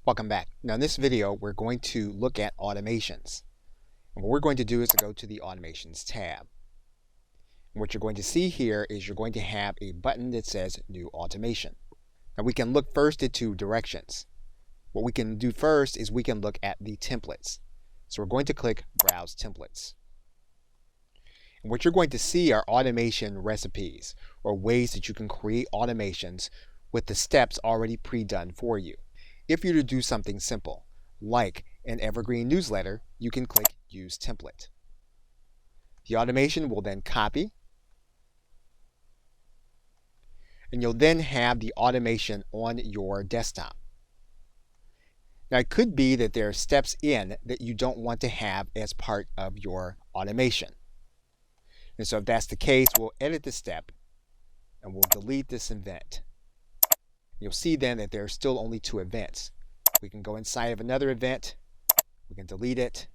Welcome back. Now in this video, we're going to look at automations. And what we're going to do is to go to the Automations tab. And what you're going to see here is you're going to have a button that says New Automation. Now we can look first at two directions. What we can do first is we can look at the templates. So we're going to click Browse Templates. And what you're going to see are automation recipes, or ways that you can create automations with the steps already pre-done for you. If you're to do something simple, like an evergreen newsletter, you can click Use Template. The automation will then copy, and you'll then have the automation on your desktop. Now it could be that there are steps in that you don't want to have as part of your automation. And so if that's the case, we'll edit the step and we'll delete this event. You'll see then that there are still only two events. We can go inside of another event, we can delete it.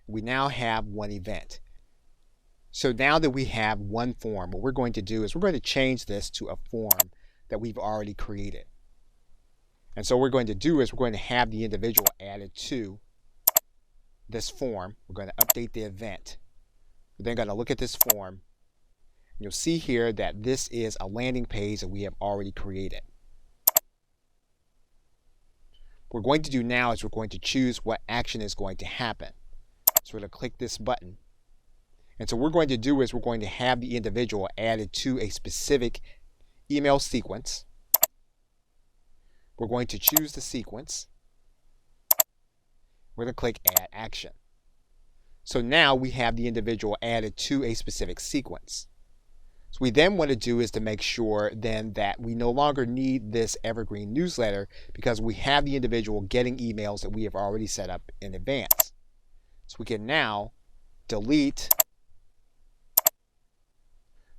We now have one event. So now that we have one form, what we're going to do is we're going to change this to a form that we've already created. And so what we're going to do is we're going to have the individual added to this form. We're going to update the event. We're then going to look at this form. You'll see here that this is a landing page that we have already created. What we're going to do now is we're going to choose what action is going to happen. So we're going to click this button. And so what we're going to do is we're going to have the individual added to a specific email sequence. We're going to choose the sequence. We're going to click Add Action. So now we have the individual added to a specific sequence. So what we then want to do is to make sure then that we no longer need this evergreen newsletter because we have the individual getting emails that we have already set up in advance. So we can now delete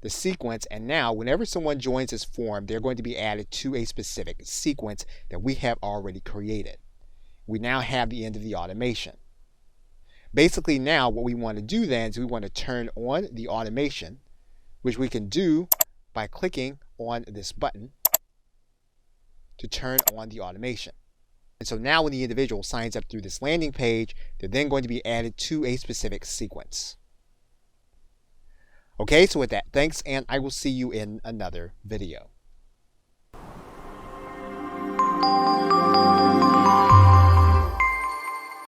the sequence, and now whenever someone joins this form, they're going to be added to a specific sequence that we have already created. We now have the end of the automation. Basically now what we want to do then is we want to turn on the automation, which we can do by clicking on this button to turn on the automation. And so now when the individual signs up through this landing page, they're then going to be added to a specific sequence. Okay, so with that, thanks, and I will see you in another video.